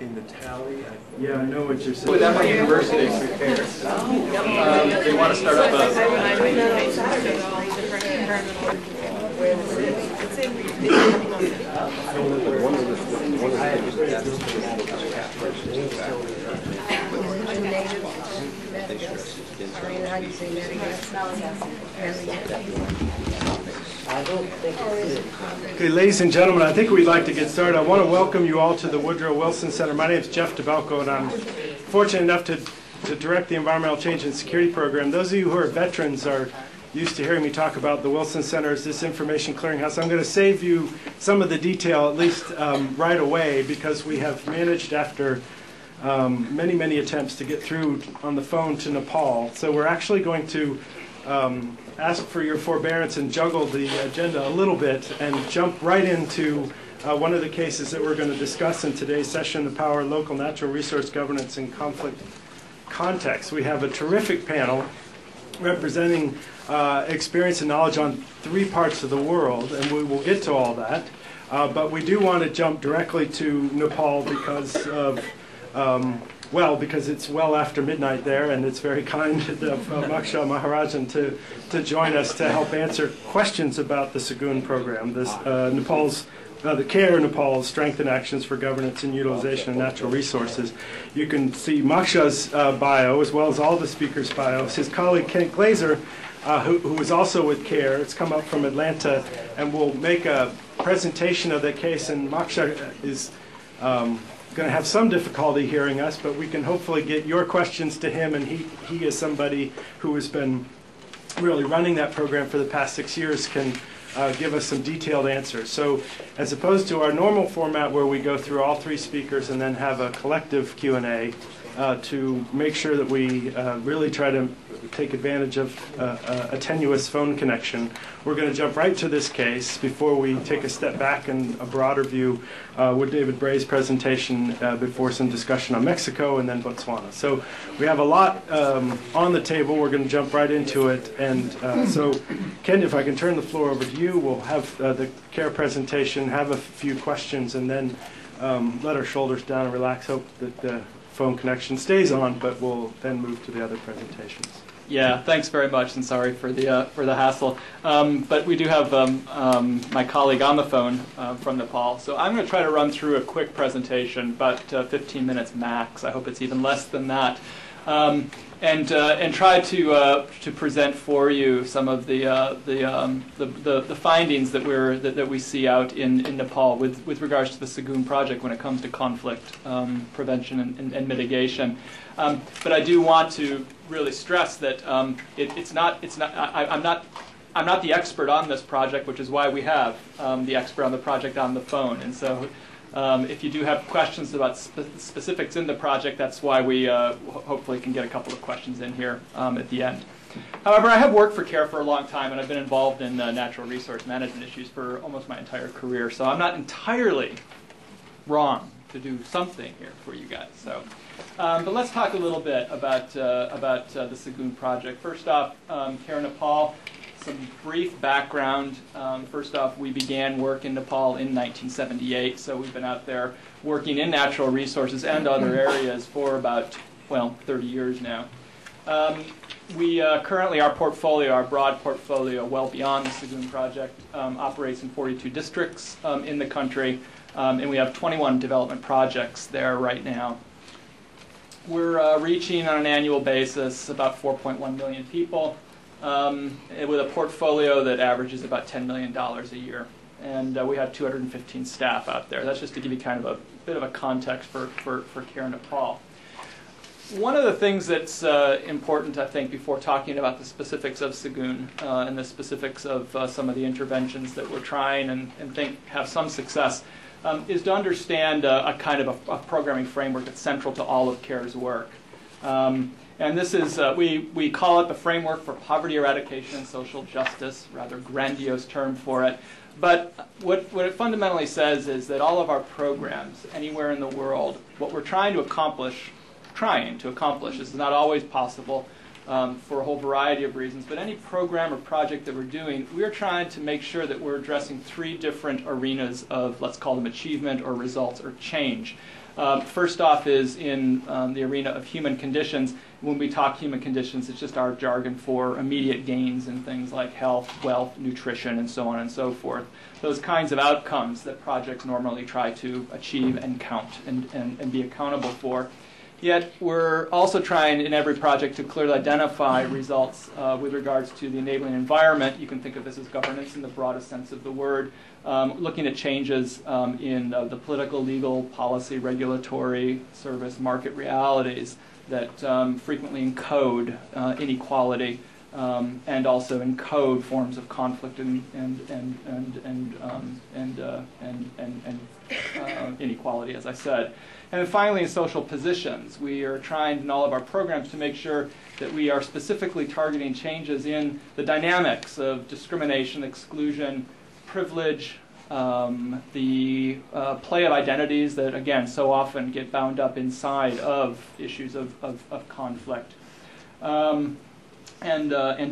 in the tally. Yeah, I know what you're saying. With Emory University prepares. They want to start up Okay, ladies and gentlemen, I think we'd like to get started. I want to welcome you all to the Woodrow Wilson Center. My name is Jeff DeBelco, and I'm fortunate enough to direct the Environmental Change and Security Program. Those of you who are veterans are used to hearing me talk about the Wilson Center as this information clearinghouse. I'm going to save you some of the detail, at least right away, because we have managed after many, many attempts to get through on the phone to Nepal. So we're actually going to ask for your forbearance and juggle the agenda a little bit and jump right into one of the cases that we're going to discuss in today's session, the power of local natural resource governance in conflict context. We have a terrific panel representing experience and knowledge on 3 parts of the world, and we will get to all that. But we do want to jump directly to Nepal because of because it's well after midnight there, and it's very kind of Maksha Maharjan to join us to help answer questions about the Saguenay program, this the CARE Nepal's Strength and Actions for Governance and Utilization of Natural Resources. You can see Maksha's bio, as well as all the speakers' bios. His colleague Glenzer, who is also with CARE, it's come up from Atlanta, and will make a presentation of the case, and Maksha is going to have some difficulty hearing us, but we can hopefully get your questions to him, and he is somebody who has been really running that program for the past 6 years, can give us some detailed answers. So as opposed to our normal format where we go through all 3 speakers and then have a collective Q&A, to make sure that we really try to take advantage of a tenuous phone connection, we're going to jump right to this case before we take a step back and a broader view with David Bray's presentation before some discussion on Mexico and then Botswana. So we have a lot on the table. We're going to jump right into it. And so, Ken, if I can turn the floor over to you, we'll have the CARE presentation, have a few questions, and then let our shoulders down and relax. Hope that the phone connection stays on, but we'll then move to the other presentations. Yeah, thanks very much, and sorry for the hassle. But we do have my colleague on the phone from Nepal, so I'm going to try to run through a quick presentation, about 15 minutes max. I hope it's even less than that, and try to present for you some of the findings that we see out in Nepal with regards to the Saguenay project when it comes to conflict prevention and mitigation. But I do want to really stress that I'm not the expert on this project, which is why we have the expert on the project on the phone. And so if you do have questions about specifics in the project, that's why we hopefully can get a couple of questions in here at the end. However, I have worked for CARE for a long time, and I've been involved in natural resource management issues for almost my entire career. So I'm not entirely wrong to do something here for you guys. So. But let's talk a little bit about the Saguenay project. First off, Cara Nepal, some brief background. First off, we began work in Nepal in 1978, so we've been out there working in natural resources and other areas for about, 30 years now. We currently, our broad portfolio, well beyond the Saguenay project, operates in 42 districts in the country, and we have 21 development projects there right now. We're reaching on an annual basis about 4.1 million people with a portfolio that averages about $10 million a year. And we have 215 staff out there. That's just to give you kind of a bit of a context for Cara Nepal. One of the things that's important, I think, before talking about the specifics of Saguenay and the specifics of some of the interventions that we're trying and think have some success, is to understand a kind of a programming framework that's central to all of CARE's work. And this is, we call it the Framework for Poverty Eradication and Social Justice, rather grandiose term for it. But what it fundamentally says is that all of our programs, anywhere in the world, what we're trying to accomplish, this is not always possible, for a whole variety of reasons. But any program or project that we're doing, we're trying to make sure that we're addressing 3 different arenas of, let's call them achievement or results or change. First off is in the arena of human conditions. When we talk human conditions, it's just our jargon for immediate gains in things like health, wealth, nutrition, and so on and so forth. Those kinds of outcomes that projects normally try to achieve and count and be accountable for. Yet we're also trying in every project to clearly identify results with regards to the enabling environment. You can think of this as governance in the broadest sense of the word. Looking at changes in the political, legal, policy, regulatory, service, market realities that frequently encode inequality and also encode forms of conflict and inequality, as I said. And then finally, in social positions, we are trying in all of our programs to make sure that we are specifically targeting changes in the dynamics of discrimination, exclusion, privilege, the play of identities that, again, so often get bound up inside of issues of conflict, and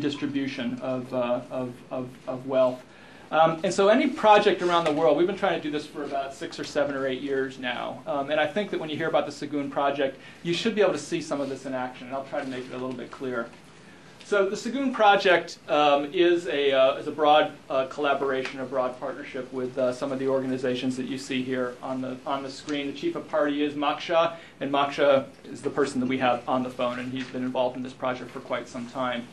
distribution of wealth. And so any project around the world, we've been trying to do this for about 6 or 7 or 8 years now. And I think that when you hear about the Saguenay project, you should be able to see some of this in action. And I'll try to make it a little bit clearer. So the Saguenay project is a broad collaboration, a broad partnership with some of the organizations that you see here on the screen. The chief of party is Maksha, and Maksha is the person that we have on the phone, and he's been involved in this project for quite some time.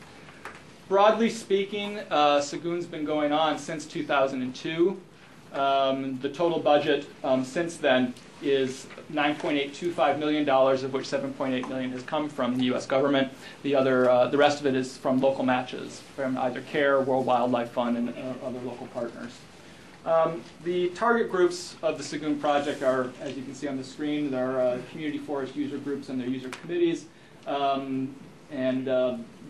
Broadly speaking, Saguenay's been going on since 2002. The total budget since then is $9.825 million, of which $7.8 million has come from the U.S. government. The rest of it is from local matches from either CARE, World Wildlife Fund, and other local partners. The target groups of the Saguenay project are, as you can see on the screen, there are community forest user groups and their user committees,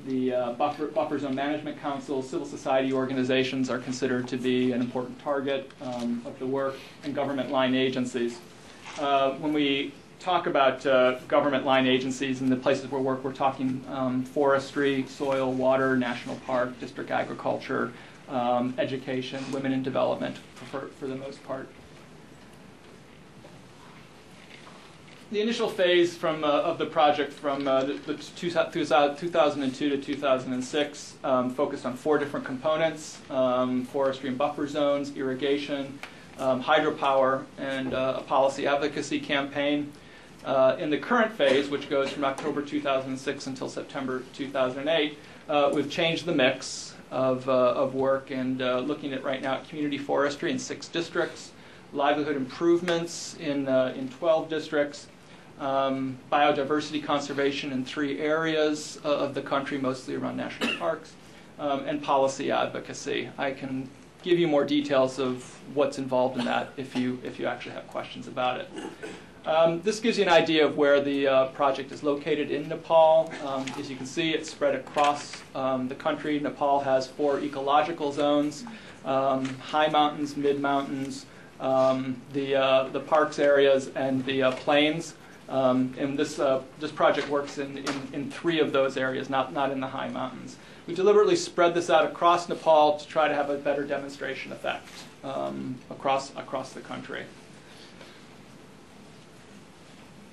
the Buffer Zone Management Council, civil society organizations are considered to be an important target of the work, and government line agencies. When we talk about government line agencies and the places where we work, we're talking forestry, soil, water, national park, district agriculture, education, women in development for the most part. The initial phase of the project from 2002 to 2006 focused on 4 different components: forestry and buffer zones, irrigation, hydropower, and a policy advocacy campaign. In the current phase, which goes from October 2006 until September 2008, we've changed the mix of work and looking at right now at community forestry in 6 districts, livelihood improvements in 12 districts, biodiversity conservation in 3 areas of the country, mostly around national parks, and policy advocacy. I can give you more details of what's involved in that if you actually have questions about it. This gives you an idea of where the project is located in Nepal. As you can see, it's spread across the country. Nepal has 4 ecological zones: high mountains, mid mountains, the parks areas, and the plains. And this project works in 3 of those areas, not in the high mountains. We deliberately spread this out across Nepal to try to have a better demonstration effect across the country.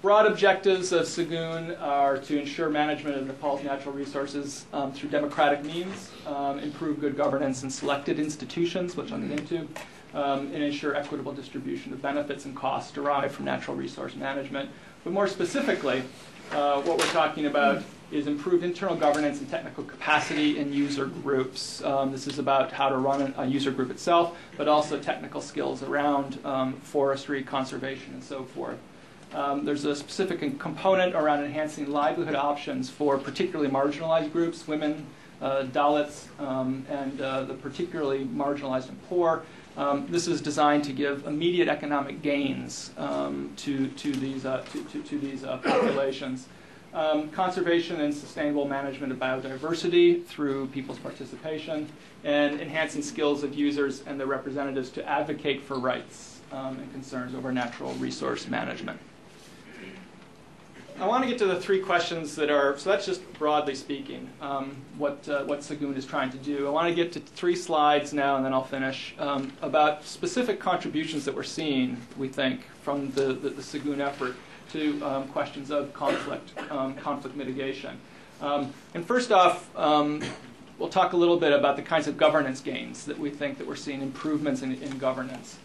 Broad objectives of Saguenay are to ensure management of Nepal's natural resources through democratic means, improve good governance in selected institutions, which I'll get into, and ensure equitable distribution of benefits and costs derived from natural resource management. But more specifically, what we're talking about is improved internal governance and technical capacity in user groups. This is about how to run a user group itself, but also technical skills around forestry, conservation, and so forth. There's a specific component around enhancing livelihood options for particularly marginalized groups, women, Dalits, and the particularly marginalized and poor. This is designed to give immediate economic gains to these populations. Conservation and sustainable management of biodiversity through people's participation, and enhancing skills of users and their representatives to advocate for rights and concerns over natural resource management. I want to get to the three questions that are, so that's just broadly speaking, what Saguenay is trying to do. I want to get to 3 slides now, and then I'll finish, about specific contributions that we're seeing, we think, from the Saguenay effort to questions of conflict mitigation. And first off, we'll talk a little bit about the kinds of governance gains that we think that we're seeing, improvements in governance.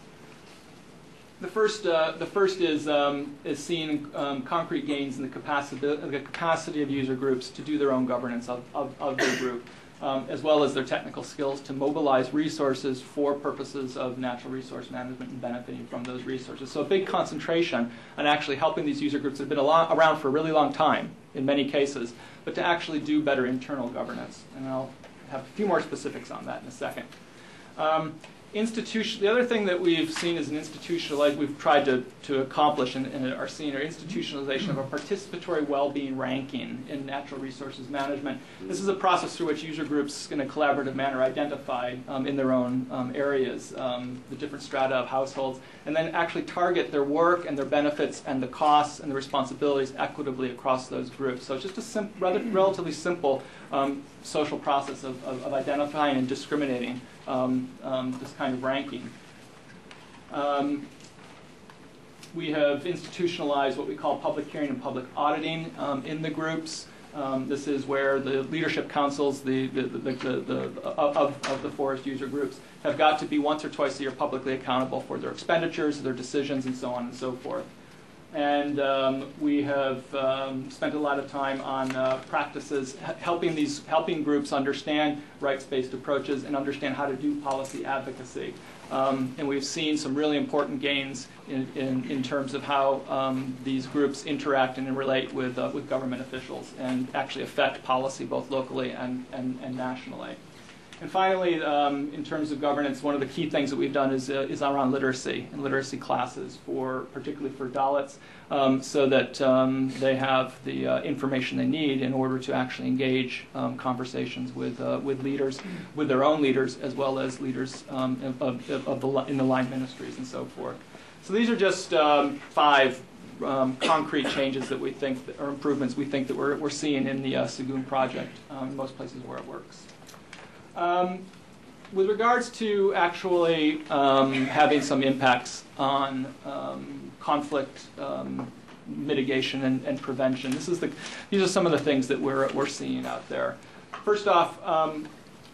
The first is seeing concrete gains in the capacity of user groups to do their own governance of their group, as well as their technical skills to mobilize resources for purposes of natural resource management and benefiting from those resources. So a big concentration on actually helping these user groups that have been around for a really long time, in many cases, but to actually do better internal governance. And I'll have a few more specifics on that in a second. The other thing that we've seen is we've tried to accomplish and are seeing are institutionalization of a participatory well-being ranking in natural resources management. This is a process through which user groups in a collaborative manner identify in their own areas the different strata of households, and then actually target their work and their benefits and the costs and the responsibilities equitably across those groups. So it's just a relatively simple social process of identifying and discriminating this kind of ranking. We have institutionalized what we call public hearing and public auditing in the groups. This is where the leadership councils of the forest user groups have got to be once or twice a year publicly accountable for their expenditures, their decisions, and so on and so forth. And we have spent a lot of time on practices helping groups understand rights-based approaches and understand how to do policy advocacy. And we've seen some really important gains in terms of how these groups interact and relate with government officials and actually affect policy both locally and nationally. And finally, in terms of governance, one of the key things that we've done is around literacy and literacy classes, particularly for Dalits, so that they have the information they need in order to actually engage conversations with leaders, with their own leaders, as well as leaders in the line ministries and so forth. So these are just 5 concrete changes that we think, or improvements we think that we're seeing in the Saguenay project in most places where it works. With regards to actually having some impacts on conflict mitigation and prevention, these are some of the things that we're seeing out there. First off,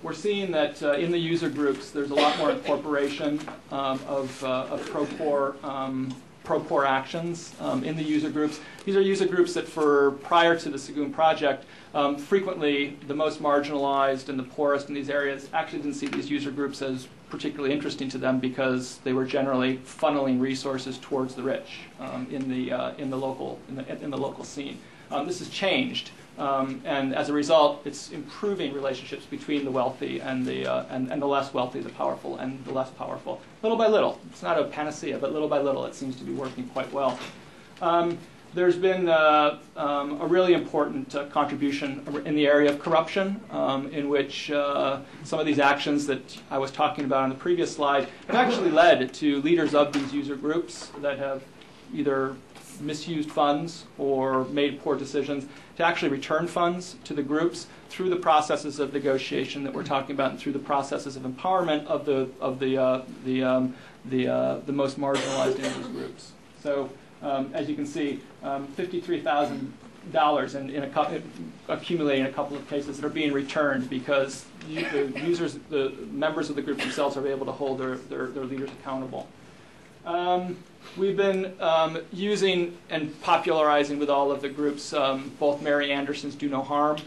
we're seeing that in the user groups there's a lot more incorporation of pro-poor actions in the user groups. These are user groups that prior to the Saguenay project, frequently the most marginalized and the poorest in these areas actually didn't see these user groups as particularly interesting to them because they were generally funneling resources towards the rich in the local scene. This has changed, and as a result, it's improving relationships between the wealthy and the less wealthy, the powerful and the less powerful. Little by little, it's not a panacea, but little by little, it seems to be working quite well. There's been a really important contribution in the area of corruption, in which some of these actions that I was talking about on the previous slide have actually led to leaders of these user groups that have either misused funds or made poor decisions to actually return funds to the groups through the processes of negotiation that we're talking about and through the processes of empowerment of the most marginalized in these groups. So as you can see, $53,000 in accumulating a couple of cases that are being returned because the members of the group themselves are able to hold their leaders accountable. We've been using and popularizing with all of the groups both Mary Anderson's Do No Harm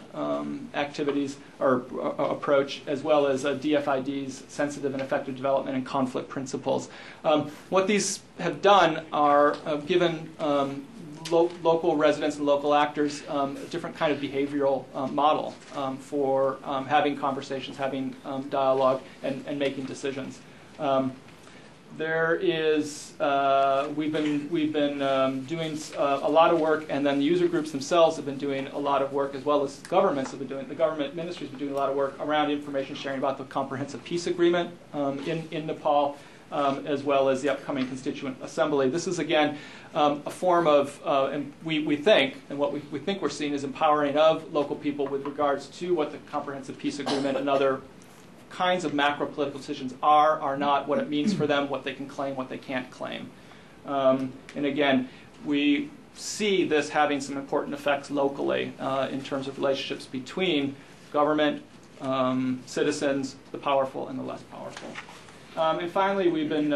activities or approach, as well as DFID's Sensitive and Effective Development and Conflict Principles. What these have done are given local residents and local actors a different kind of behavioral model for having conversations, having dialogue, and making decisions. We've been doing a lot of work, and then the user groups themselves have been doing a lot of work, as well as governments have been doing. The government ministries have been doing a lot of work around information sharing about the Comprehensive Peace Agreement in Nepal, as well as the upcoming Constituent Assembly. This is, again, a form of, and we think, and what we think we're seeing is empowering of local people with regards to what the Comprehensive Peace Agreement and other kinds of macro-political decisions are not, what it means for them, what they can claim, what they can't claim. And again, we see this having some important effects locally in terms of relationships between government, citizens, the powerful and the less powerful. And finally, we've been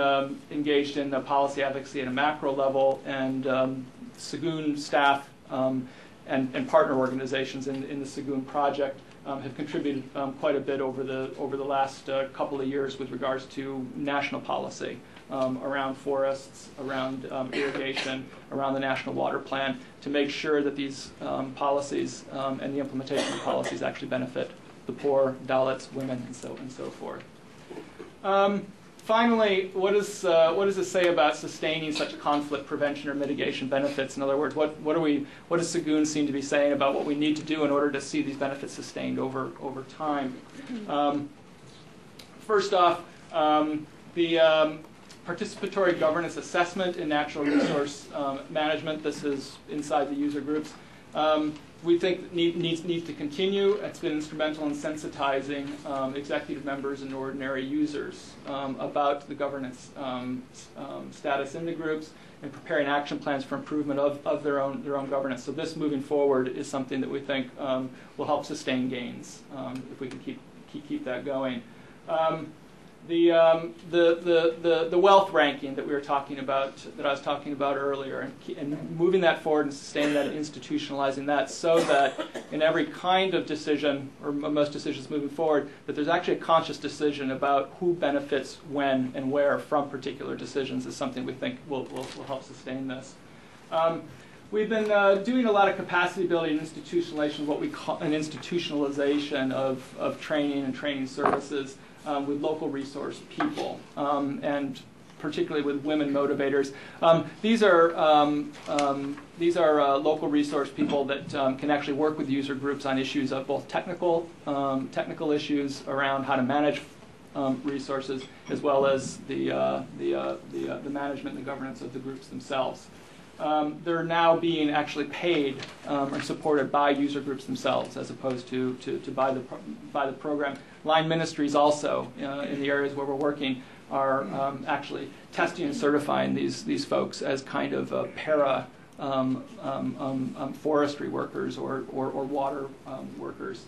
engaged in policy advocacy at a macro level, and Saguenay staff and partner organizations in the Saguenay project have contributed quite a bit over the last couple of years with regards to national policy around forests, around irrigation, around the National Water Plan, to make sure that these policies and the implementation of policies actually benefit the poor, Dalits, women, and so forth. Finally, what does it say about sustaining such conflict prevention or mitigation benefits? In other words, what does Saguenay seem to be saying about what we need to do in order to see these benefits sustained over time? First off, the participatory governance assessment in natural resource management. This is inside the user groups. We think needs to continue. It's been instrumental in sensitizing executive members and ordinary users about the governance status in the groups and preparing action plans for improvement of their own governance. So this moving forward is something that we think will help sustain gains if we can keep that going. The wealth ranking that we were talking about, that I was talking about earlier, and moving that forward and sustaining that and institutionalizing that so that in every kind of decision, or most decisions moving forward, that there's actually a conscious decision about who benefits when and where from particular decisions is something we think will help sustain this. We've been doing a lot of capacity building and institutionalization, what we call an institutionalization of training and training services with local resource people, and particularly with women motivators. These are local resource people that can actually work with user groups on issues of both technical issues around how to manage resources, as well as the management and the governance of the groups themselves. They're now being actually paid or supported by user groups themselves, as opposed to by the program. Line ministries also, in the areas where we're working, are actually testing and certifying these folks as kind of para forestry workers or water workers.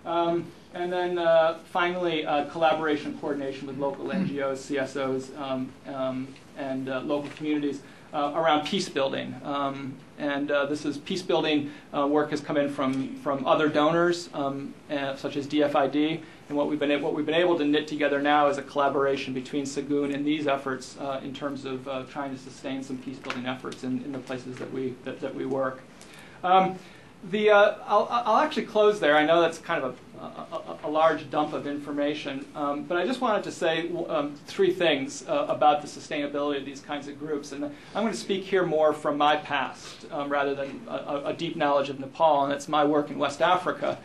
And then finally, collaboration coordination with local NGOs, CSOs, and local communities around peace building. And this is peace building work has come in from other donors, such as DFID. And what we've been able to knit together now is a collaboration between Saguenay and these efforts in terms of trying to sustain some peace building efforts in the places that we work. I'll actually close there. I know that's kind of a large dump of information, but I just wanted to say three things about the sustainability of these kinds of groups. And I'm going to speak here more from my past rather than a deep knowledge of Nepal, and it's my work in West Africa,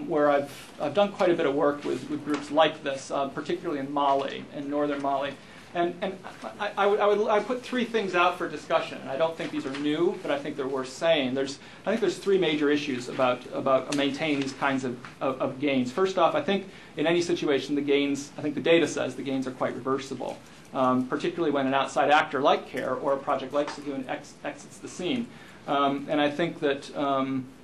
where I've done quite a bit of work with groups like this, particularly in Mali, in northern Mali. And I put three things out for discussion. I don't think these are new, but I think they're worth saying. I think there's three major issues about maintaining these kinds of gains. First off, I think in any situation, the gains, I think the data says the gains are quite reversible, particularly when an outside actor like CARE or a project like Saguenay exits the scene. And I think that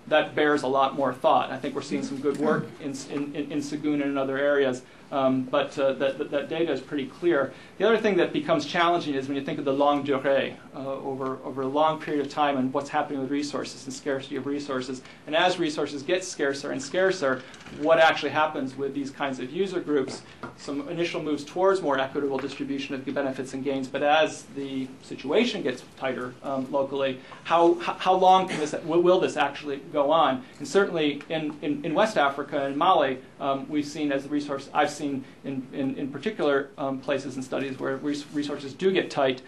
that bears a lot more thought. I think we're seeing some good work in Saguenay and in other areas, but that data is pretty clear. The other thing that becomes challenging is when you think of the longue durée, over a long period of time, and what's happening with resources and scarcity of resources. And as resources get scarcer and scarcer, what actually happens with these kinds of user groups? Some initial moves towards more equitable distribution of benefits and gains, but as the situation gets tighter locally, how long can will this actually go on? And certainly in West Africa and Mali, we've seen as the resource, I've seen in particular places and studies where resources do get tight,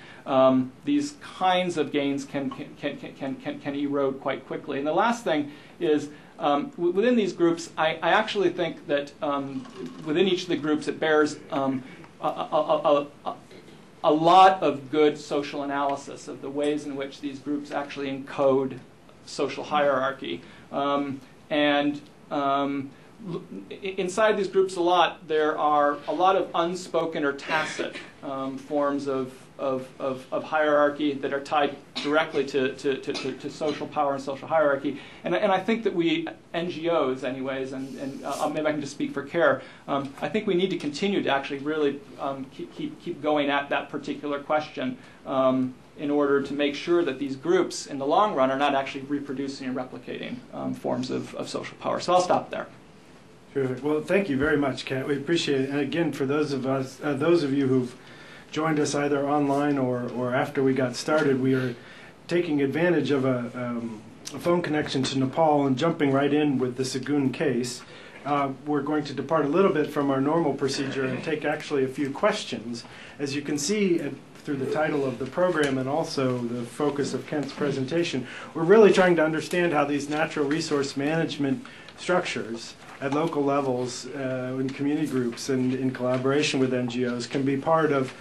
these kinds of gains can erode quite quickly. And the last thing is, within these groups, I actually think that within each of the groups it bears a lot of good social analysis of the ways in which these groups actually encode social hierarchy. Inside these groups there are a lot of unspoken or tacit forms of hierarchy that are tied directly to social power and social hierarchy. And I think that we, NGOs anyways, and maybe I can just speak for CARE, I think we need to continue to actually really keep going at that particular question in order to make sure that these groups in the long run are not actually reproducing and replicating forms of social power. So I'll stop there. Terrific. Well, thank you very much, Kat. We appreciate it. And again, for those of you who've joined us either online or after we got started, we are taking advantage of a phone connection to Nepal and jumping right in with the Saguenay case. We're going to depart a little bit from our normal procedure and take actually a few questions. As you can see through the title of the program and also the focus of Kent's presentation, we're really trying to understand how these natural resource management structures at local levels, in community groups and in collaboration with NGOs can be part of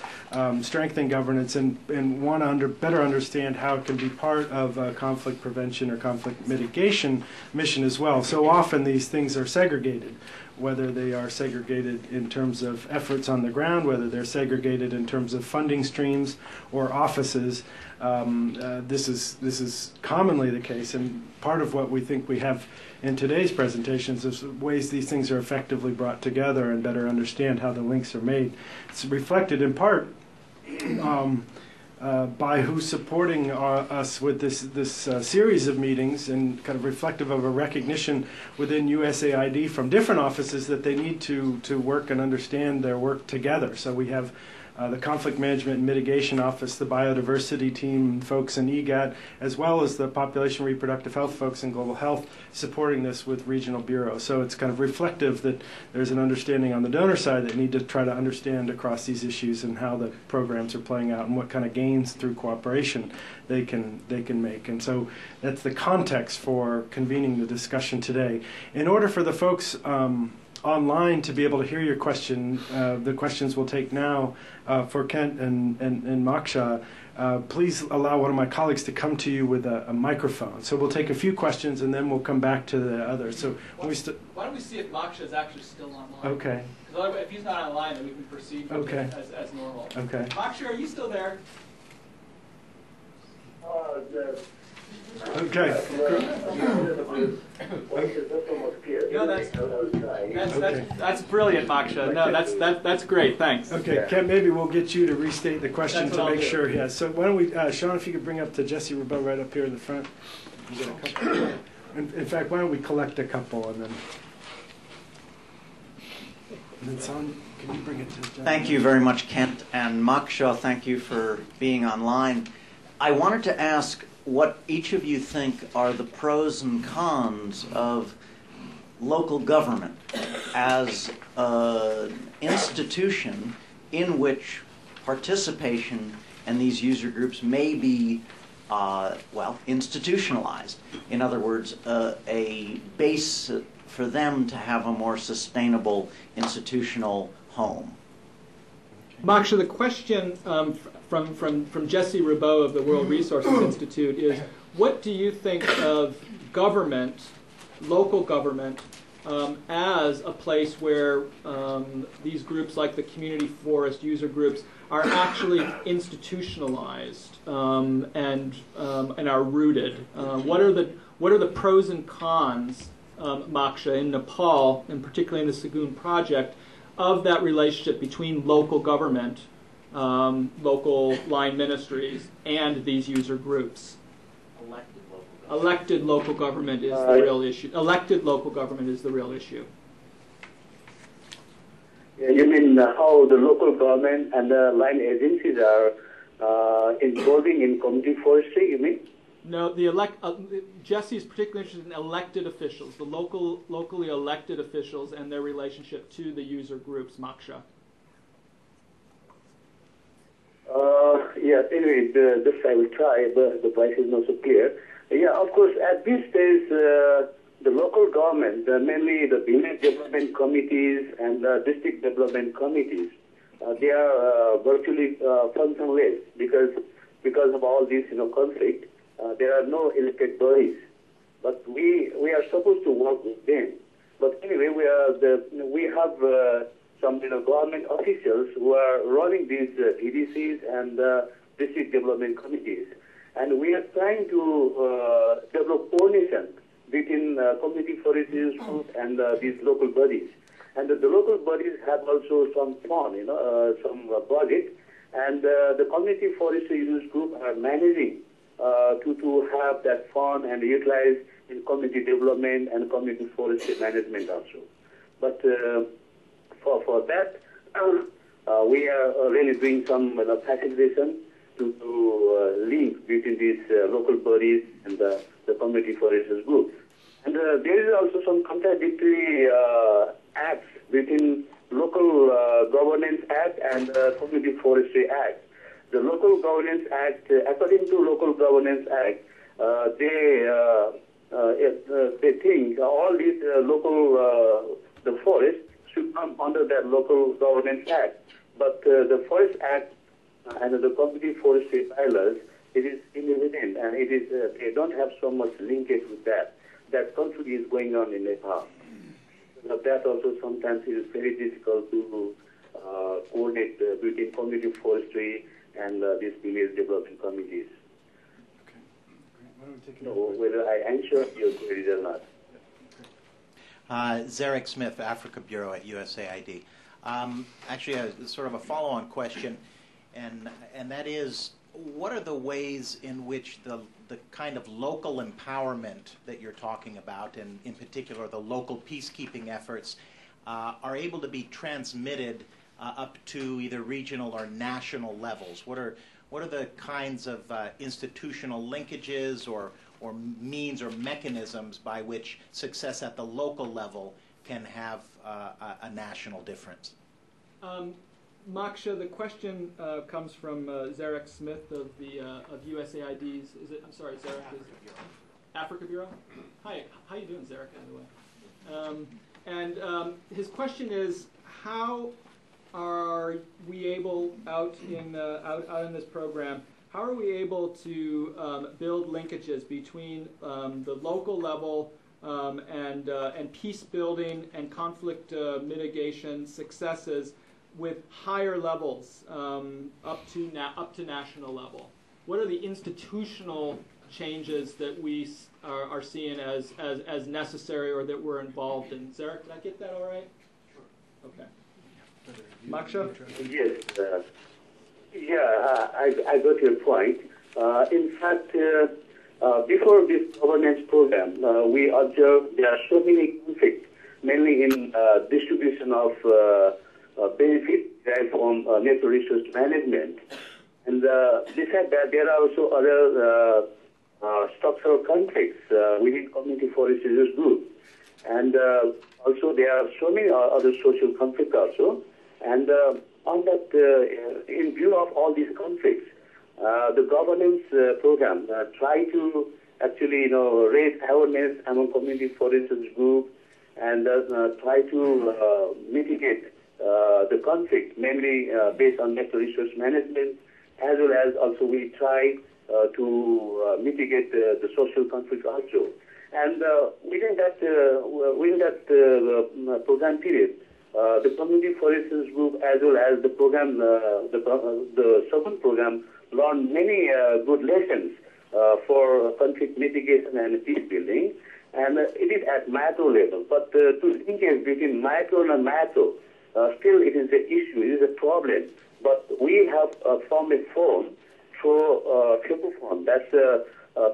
strengthening governance and want to better understand how it can be part of a conflict prevention or conflict mitigation mission as well. So often these things are segregated, whether they are segregated in terms of efforts on the ground, whether they're segregated in terms of funding streams or offices. This is commonly the case, and part of what we think we have in today's presentations is ways these things are effectively brought together and better understand how the links are made. It's reflected in part by who's supporting us with this series of meetings, and kind of reflective of a recognition within USAID from different offices that they need to work and understand their work together. So we have the Conflict Management and Mitigation Office, the Biodiversity Team folks in EGAT, as well as the Population Reproductive Health folks in Global Health supporting this with regional bureaus. So it's kind of reflective that there's an understanding on the donor side that need to try to understand across these issues and how the programs are playing out and what kind of gains through cooperation they can make. And so that's the context for convening the discussion today. In order for the folks online to be able to hear your question, the questions we'll take now for Kent and Maksha, please allow one of my colleagues to come to you with a microphone. So we'll take a few questions and then we'll come back to the others. So why don't we see if Maksha is actually still online? Okay. Because if he's not online, then we can proceed as normal. Okay. Maksha, are you still there? Okay. No, that's brilliant, Maksha. No, that's great. Thanks. Okay, Ken, maybe we'll get you to restate the question to make sure. Yeah. So why don't we, Sean, if you could bring up to Jesse Rebel right up here in the front. You got a couple. In fact, why don't we collect a couple and then Son, can you bring it to Jesse? Thank you very much, Kent, and Maksha. Thank you for being online. I wanted to ask what each of you think are the pros and cons of local government as an institution in which participation in these user groups may be, institutionalized. In other words, a base for them to have a more sustainable institutional home. Maksha, the question from Jesse Rebel of the World Resources Institute is, what do you think of government, local government, as a place where these groups like the community forest user groups are actually institutionalized and are rooted? What are the pros and cons, Maksha, in Nepal, and particularly in the Saguenay project, of that relationship between local government, local line ministries, and these user groups? Elected local government is the real issue. Elected local government is the real issue. Yeah, you mean how the local government and the line agencies are involving in community forestry, you mean? No, Jesse is particularly interested in elected officials, the locally elected officials and their relationship to the user groups, Maksha. Yes, anyway, this I will try, but the price is not so clear. Yeah, of course, at this stage, the local government, mainly the village development committees and the district development committees, they are virtually functionless because of all this conflict. There are no elected bodies, but we are supposed to work with them. But anyway, we have some government officials who are running these DDCs and district development committees, and we are trying to develop coordination between community forest use group and these local bodies. And the local bodies have also some fund, some budget, and the community forestry use group are managing to have that fund and utilize in community development and community forestry management also. But for that, we are really doing some facilitation to link between these local bodies and the community forestry group. And there is also some contradictory acts between Local Governance Act and Community Forestry Act. The Local Governance Act, according to Local Governance Act, they think all these the forest should come under that Local Governance Act. But the Forest Act and the Community Forestry bylaws, it is independent, and it is they don't have so much linkage with that. That conflict is going on in Nepal. But that also sometimes is very difficult to coordinate between community forestry and these village development committees. Okay. Why don't we take So whether I answered your queries or not. Zarek Smith, Africa Bureau at USAID. Actually, sort of a follow-on question, and that is, what are the ways in which the kind of local empowerment that you're talking about, and in particular the local peacekeeping efforts, are able to be transmitted up to either regional or national levels? What are the kinds of institutional linkages or means or mechanisms by which success at the local level can have a national difference? Maksha, the question comes from Zarek Smith of USAID's. Is it? I'm sorry, Zarek is Africa Bureau. Hi, how you doing, Zarek? By the way, and his question is, how are we able out in this program? How are we able to build linkages between the local level and peace building and conflict mitigation successes with higher levels up to national level? What are the institutional changes that we are seeing as necessary or that we're involved in? Zarek, did I get that all right? Sure. Okay. Maksha? Yes. I got your point. In fact, before this governance program, we observed there are so many conflicts, mainly in distribution of benefits from natural resource management. And besides that, there are also other structural conflicts within community forest users group. And also there are so many other social conflicts also. And on that, in view of all these conflicts, the governance program try to actually raise awareness among community forest users group and try to mitigate the conflict, mainly based on natural resource management, as well as also we try to mitigate the social conflict also. And within that program period, the community foresters group as well as the program, the second program, learned many good lessons for conflict mitigation and peace building. And it is at macro level, but to linkage between micro and macro, still it is an issue, it is a problem. But we have formed a forum for FEPOFON, that's the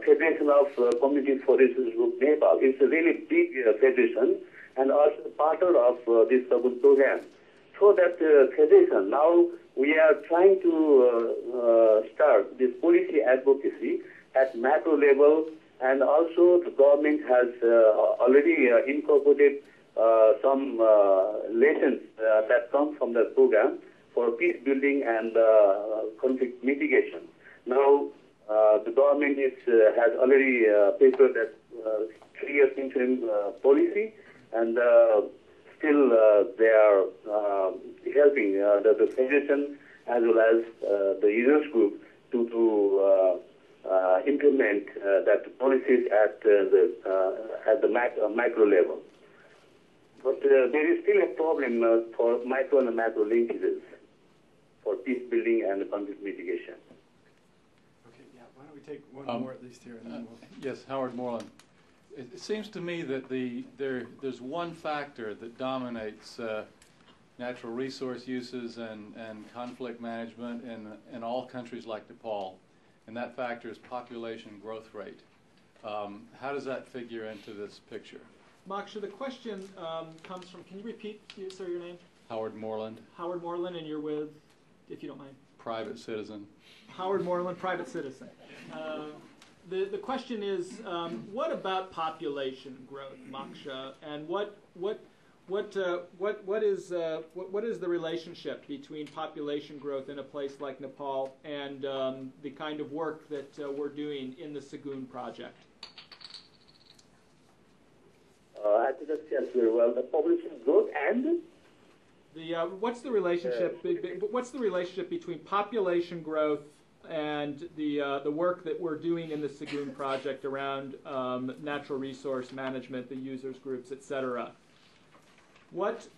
Federation of Community Foresters Group Nepal. It's a really big federation and also partner of this Saguenay program. So that federation, now we are trying to start this policy advocacy at macro level, and also the government has already incorporated some lessons that come from the program for peace building and conflict mitigation. Now, the government has already prepared that 3-year interim policy, and still they are helping the federation as well as the users group to implement that policies at the micro level. But there is still a problem for micro and macro linkages for peace building and conflict mitigation. Okay, yeah. Why don't we take one more at least here, and then we'll... Yes, Howard Moreland. It seems to me that there's one factor that dominates natural resource uses and conflict management in all countries like Nepal, and that factor is population growth rate. How does that figure into this picture? Maksha, the question comes from, can you repeat, sir, your name? Howard Moreland. Howard Moreland, and you're with, if you don't mind? Private citizen. Howard Moreland, private citizen. The question is, what about population growth, Maksha, and what is the relationship between population growth in a place like Nepal and the kind of work that we're doing in the Saguenay project? I think that's yes, very well. The population growth and what's the relationship? What's the relationship between population growth and the work that we're doing in the Saguenay project around natural resource management, the users groups, etc.? What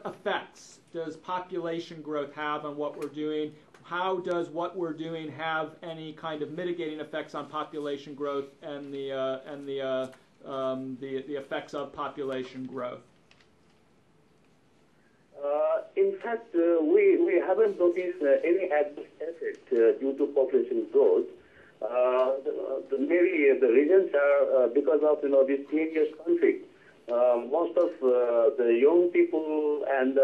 effects does population growth have on what we're doing? How does what we're doing have any kind of mitigating effects on population growth and the effects of population growth? In fact, we haven't noticed any adverse effect due to population growth. Maybe the reasons are because of this 10 years conflict. Most of the young people and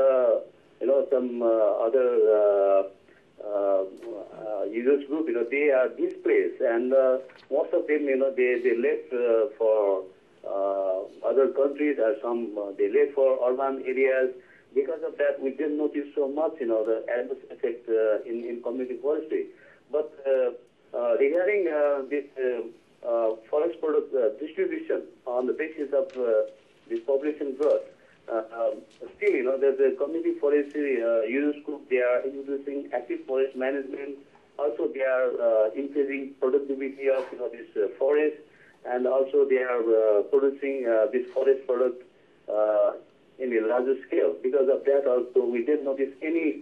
some other users group, they are displaced, and most of them, they left for other countries, or some they left for urban areas. Because of that, we didn't notice so much, the adverse effect in community forestry. But regarding this forest product distribution on the basis of this population growth, still, the community forestry users group, they are introducing active forest management. Also, they are increasing productivity of this forest, and also they are producing this forest product in a larger scale. Because of that, also we didn't notice any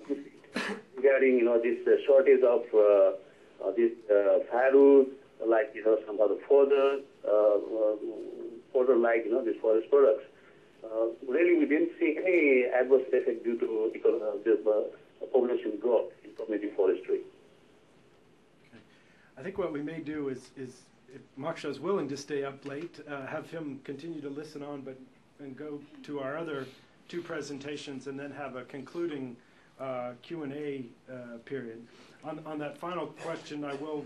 regarding this shortage of this firewood, like some other fodder like these forest products. Really, we didn't see any adverse effect due to the population growth in community forestry. Okay. I think what we may do is if Maksha is willing to stay up late, have him continue to listen on, and go to our other two presentations, and then have a concluding Q&A period. On that final question, I will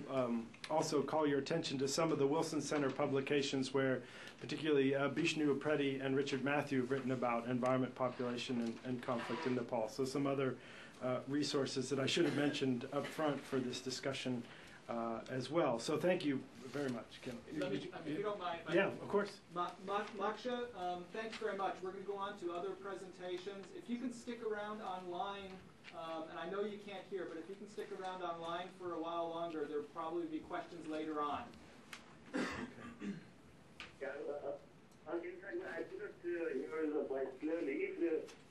also call your attention to some of the Wilson Center publications where particularly Bishnu Apreddy and Richard Matthew have written about environment, population, and conflict in Nepal. So some other resources that I should have mentioned up front for this discussion as well. So thank you very much. If you don't mind. Yeah, of course. Maksha, thanks very much. We're going to go on to other presentations. If you can stick around online, and I know you can't hear, but if you can stick around online for a while longer, there'll probably be questions later on. Okay. Yeah, in fact, I couldn't hear the voice clearly.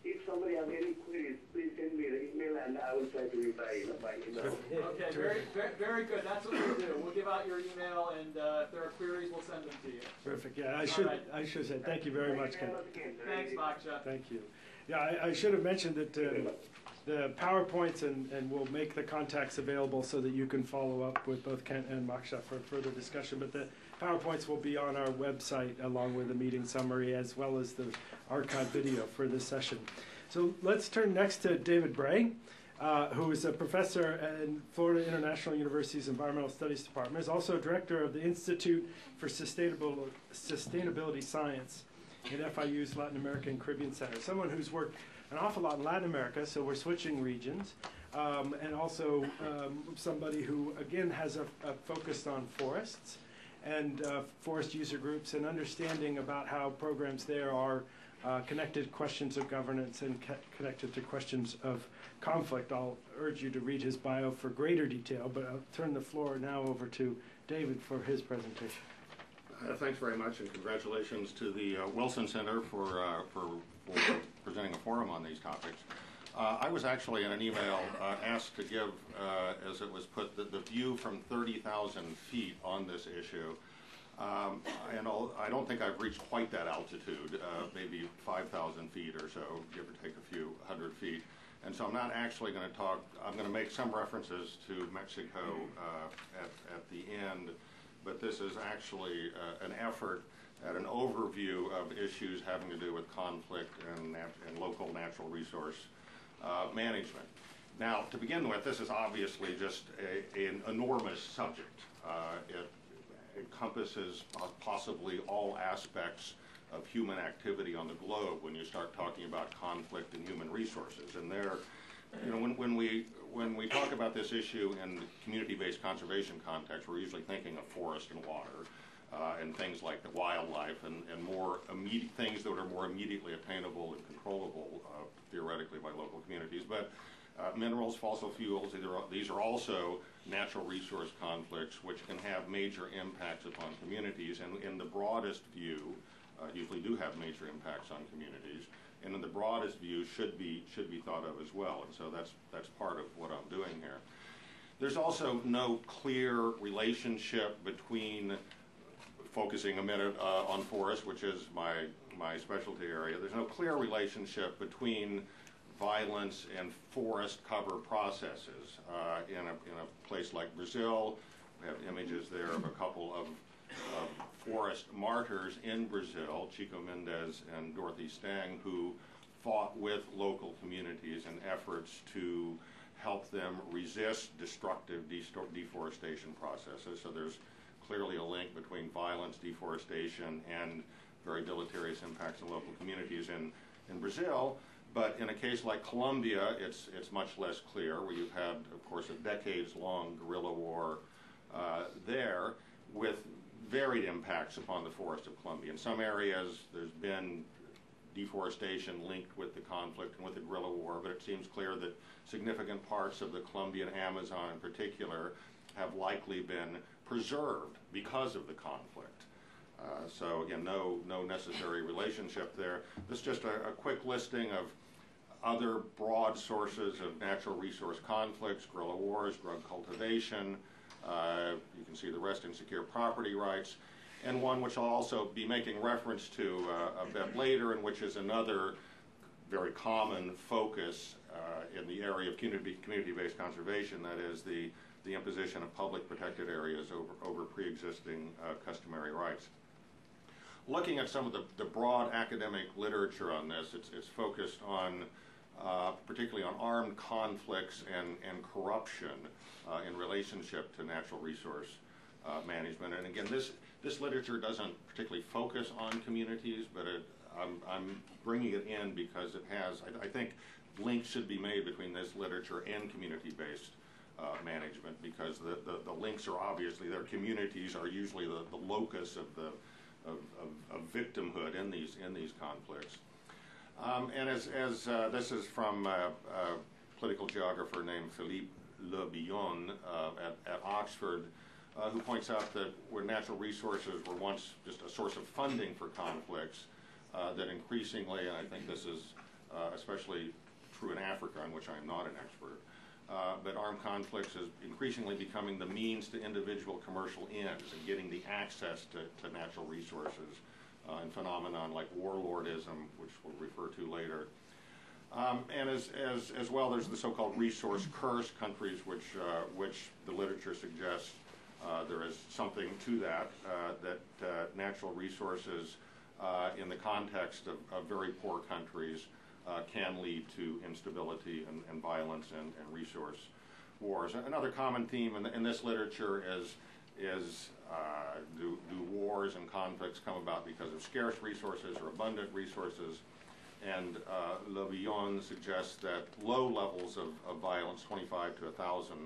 If somebody has any queries, please send me an email, and I will try to reply by email. Okay, very good. That's what we'll do. We'll give out your email, and if there are queries, we'll send them to you. Perfect. Yeah, I should say thank you very much, Ken. Thanks, Maksha. Thank you. Yeah, I should have mentioned that the PowerPoints, and we'll make the contacts available so that you can follow up with both Kent and Maksha for further discussion. But the PowerPoints will be on our website along with the meeting summary as well as the archived video for this session. So let's turn next to David Bray, who is a professor in Florida International University's Environmental Studies Department. Is also director of the Institute for Sustainability Science at FIU's Latin American Caribbean Center. Someone who's worked an awful lot in Latin America, so we're switching regions, and also somebody who, again, has a focus on forests and forest user groups and understanding about how programs there are connected to questions of governance and connected to questions of conflict. I'll urge you to read his bio for greater detail, but I'll turn the floor now over to David for his presentation. Thanks very much, and congratulations to the Wilson Center for presenting a forum on these topics. I was actually in an email asked to give, as it was put, the view from 30,000 feet on this issue. And I don't think I've reached quite that altitude, maybe 5,000 feet or so, give or take a few hundred feet. And so I'm not actually going to talk, I'm going to make some references to Mexico at the end, but this is actually an effort at an overview of issues having to do with conflict and local natural resource management. Now, to begin with, this is obviously just an enormous subject. It encompasses possibly all aspects of human activity on the globe when you start talking about conflict and human resources. And there, you know, when we talk about this issue in community-based conservation context, we're usually thinking of forest and water and things like the wildlife and more immediate things that are more immediately attainable and controllable theoretically by local communities. But minerals, fossil fuels, these are also natural resource conflicts which can have major impacts upon communities, and in the broadest view usually do have major impacts on communities, and in the broadest view should be thought of as well. And so that's part of what I'm doing here. There's also no clear relationship between, focusing a minute on forest, which is my specialty area, there's no clear relationship between violence and forest cover processes. In a place like Brazil, we have images there of a couple of forest martyrs in Brazil, Chico Mendes and Dorothy Stang, who fought with local communities in efforts to help them resist destructive deforestation processes. So there's clearly a link between violence, deforestation, and very deleterious impacts on local communities in Brazil. But in a case like Colombia, it's much less clear, where you've had, of course, a decades-long guerrilla war there with varied impacts upon the forest of Colombia. In some areas, there's been deforestation linked with the conflict and with the guerrilla war, but it seems clear that significant parts of the Colombian Amazon in particular have likely been preserved because of the conflict. So again, no necessary relationship there. This is just a quick listing of other broad sources of natural resource conflicts: guerrilla wars, drug cultivation. You can see the rest: insecure property rights, and one which I'll also be making reference to a bit later, and which is another very common focus in the area of community-based conservation, that is the imposition of public protected areas over pre-existing customary rights. Looking at some of the broad academic literature on this, it's focused on particularly on armed conflicts and corruption in relationship to natural resource management. And again, this literature doesn't particularly focus on communities, but I'm bringing it in because it has, I think, links should be made between this literature and community-based management, because the links are obviously there. Communities are usually the locus of victimhood in these conflicts. And as this is from a political geographer named Philippe Le Billon at Oxford, who points out that where natural resources were once just a source of funding for conflicts, that increasingly, and I think this is especially true in Africa, on which I am not an expert, but armed conflicts is increasingly becoming the means to individual commercial ends and getting the access to natural resources, and phenomenon like warlordism, which we'll refer to later. And as well, there's the so-called resource curse, countries which the literature suggests there is something to that, that natural resources in the context of very poor countries can lead to instability and violence and resource wars. Another common theme in this literature is do wars and conflicts come about because of scarce resources or abundant resources? And Le Billon suggests that low levels of violence, 25 to 1,000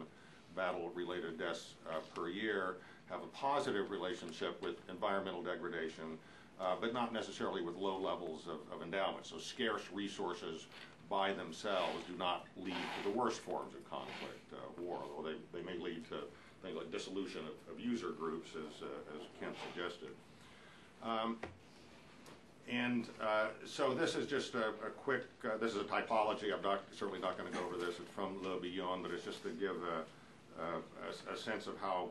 battle-related deaths per year, have a positive relationship with environmental degradation, but not necessarily with low levels of endowment. So scarce resources by themselves do not lead to the worst forms of conflict, war, although they may lead to things like dissolution of user groups, as Kent suggested. So this is just a quick, this is a typology. I'm certainly not going to go over this. It's from Le Billon, but it's just to give a sense of how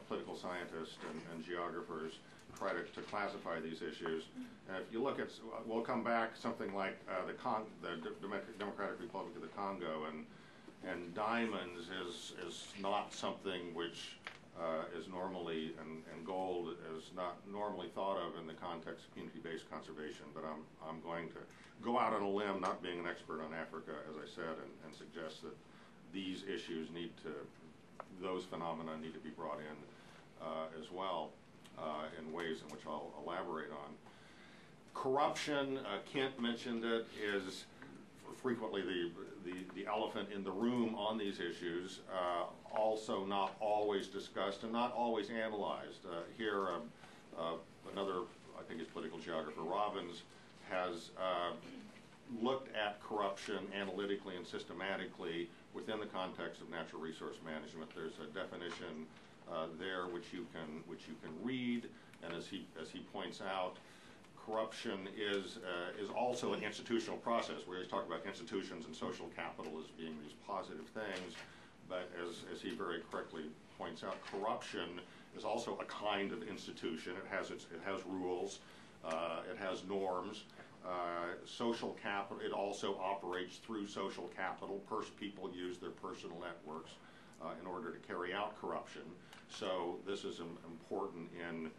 political scientists and geographers try to classify these issues. And if you look at, we'll come back something like the Democratic Republic of the Congo, and diamonds is not something which is normally, and gold is not normally thought of in the context of community-based conservation, but I'm going to go out on a limb, not being an expert on Africa, as I said, and suggest that these issues those phenomena need to be brought in as well in ways in which I'll elaborate on. Corruption, Kent mentioned it, is frequently the elephant in the room on these issues, also not always discussed and not always analyzed. Here, another, I think it's political geographer, Robbins, has looked at corruption analytically and systematically within the context of natural resource management. There's a definition there which you can read, and as he points out, corruption is also an institutional process. We always talk about institutions and social capital as being these positive things, but as he very correctly points out, corruption is also a kind of institution. It has rules, it has norms. Social capital, it also operates through social capital. People use their personal networks in order to carry out corruption. So this is important in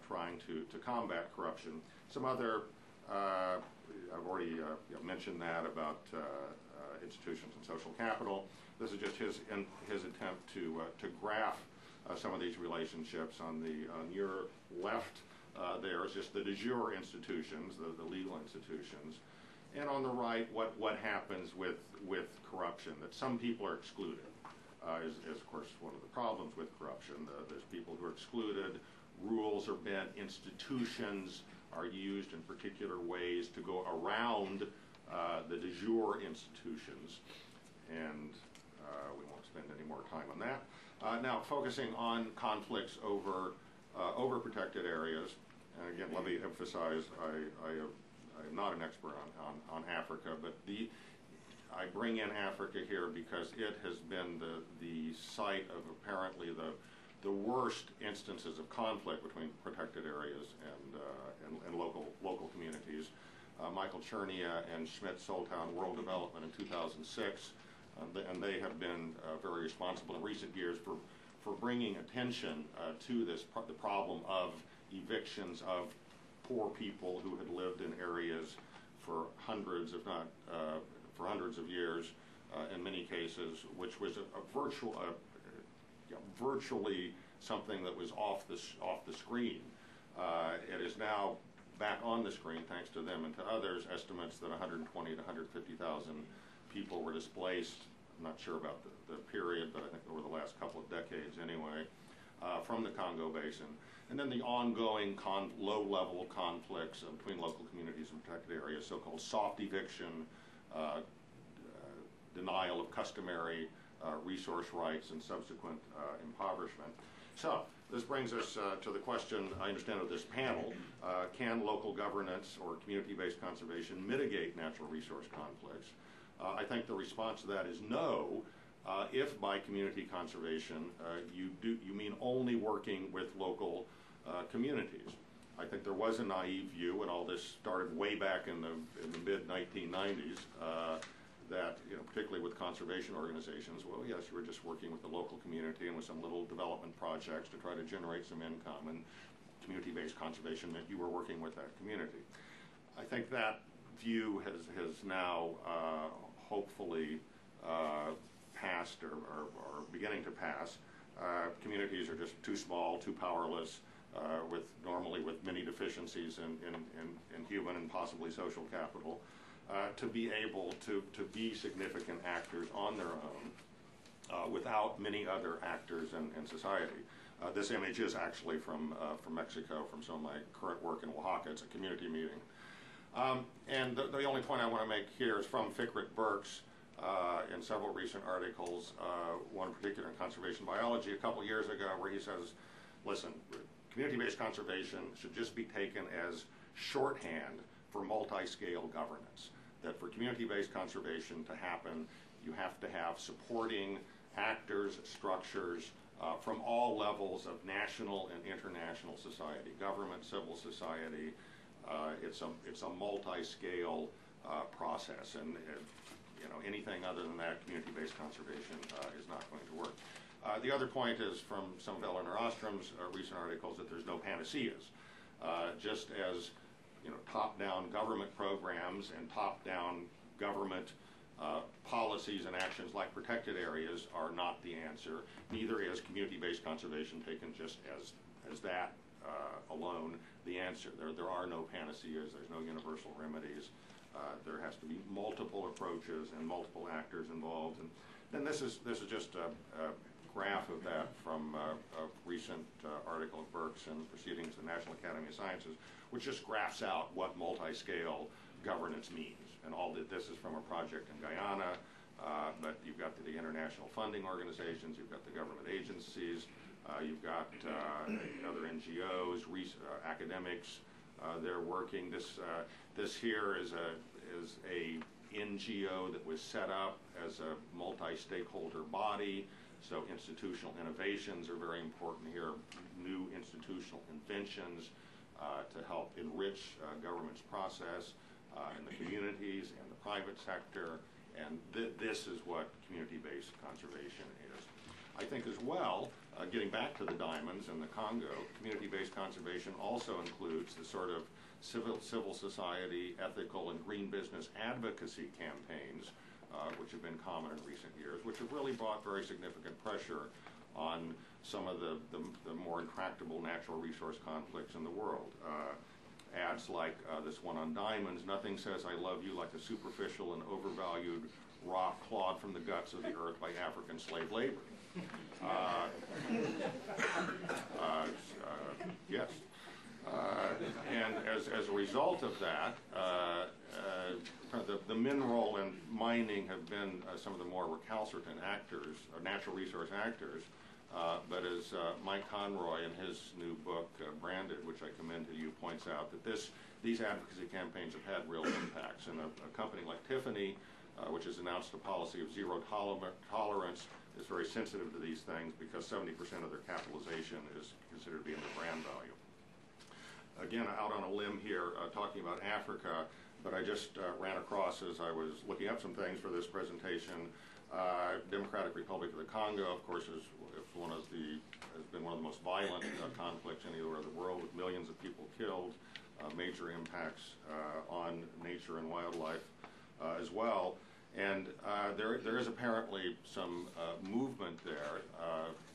trying to combat corruption. Some other, I've already mentioned that about institutions and social capital. This is just his attempt to graph some of these relationships. On your left, there is just the de jure institutions, the legal institutions, and on the right, what happens with corruption, that some people are excluded. Is of course one of the problems with corruption. There's people who are excluded, rules are bent, institutions are used in particular ways to go around the de jure institutions, and we won't spend any more time on that. Now, focusing on conflicts over protected areas, and again, let me emphasize, I am not an expert on Africa, but I bring in Africa here because it has been the site of apparently the worst instances of conflict between protected areas and local communities. Michael Chernia and Schmidt Soltown World Development in 2006, and they have been very responsible in recent years for bringing attention to the problem of evictions of poor people who had lived in areas for hundreds, if not for hundreds of years, in many cases, which was virtually something that was off the screen. It is now back on the screen, thanks to them and to others. Estimates that 120 to 150,000 people were displaced. I'm not sure about the period, but I think over the last couple of decades anyway, from the Congo Basin. And then the ongoing low-level conflicts between local communities and protected areas, so-called soft eviction, denial of customary resource rights, and subsequent impoverishment. So this brings us to the question, I understand, of this panel. Can local governance or community-based conservation mitigate natural resource conflicts? I think the response to that is no, if by community conservation you mean only working with local communities. I think there was a naive view, and all this started way back in the mid-1990s, that, particularly with conservation organizations, well, yes, you were just working with the local community and with some little development projects to try to generate some income, and community-based conservation meant you were working with that community. I think that view has now hopefully passed or beginning to pass. Communities are just too small, too powerless, normally with many deficiencies in human and possibly social capital, to be able to be significant actors on their own without many other actors in society. This image is actually from Mexico, from some of my current work in Oaxaca. It's a community meeting. And the only point I want to make here is from Fikret Burks in several recent articles, one in particular in conservation biology a couple years ago, where he says, listen, community-based conservation should just be taken as shorthand for multi-scale governance. That for community-based conservation to happen, you have to have supporting actors, structures from all levels of national and international society, government, civil society. It's a multi-scale process, and anything other than that, community-based conservation is not going to work. The other point is from some of Eleanor Ostrom's recent articles that there's no panaceas. Just as top-down government programs and top-down government policies and actions like protected areas are not the answer. Neither is community-based conservation taken just as that alone the answer. There are no panaceas. There's no universal remedies. There has to be multiple approaches and multiple actors involved. And then this is just a graph of that from a recent article of Burke's in Proceedings of the National Academy of Sciences, which just graphs out what multi-scale governance means. And all this is from a project in Guyana, but you've got the international funding organizations, you've got the government agencies, you've got other NGOs, academics. They're working. This here is a NGO that was set up as a multi-stakeholder body. So institutional innovations are very important here. New institutional inventions to help enrich government's process in the communities and the private sector. And this is what community-based conservation is. I think as well, getting back to the diamonds in the Congo, community-based conservation also includes the sort of civil society, ethical, and green business advocacy campaigns, which have been common in recent years, which have really brought very significant pressure on some of the more intractable natural resource conflicts in the world. Ads like this one on diamonds, nothing says I love you like a superficial and overvalued rock clawed from the guts of the earth by African slave labor. Yes. And as a result of that, the mineral and mining have been some of the more recalcitrant actors, natural resource actors. But as Mike Conroy in his new book, Branded, which I commend to you, points out that these advocacy campaigns have had real impacts. And a company like Tiffany, which has announced a policy of zero tolerance, is very sensitive to these things because 70% of their capitalization is considered to be in the brand value. Again, out on a limb here, talking about Africa, but I just ran across, as I was looking up some things for this presentation, Democratic Republic of the Congo, of course, has been one of the most violent conflicts anywhere in the world, with millions of people killed, major impacts on nature and wildlife as well. And there is apparently some movement there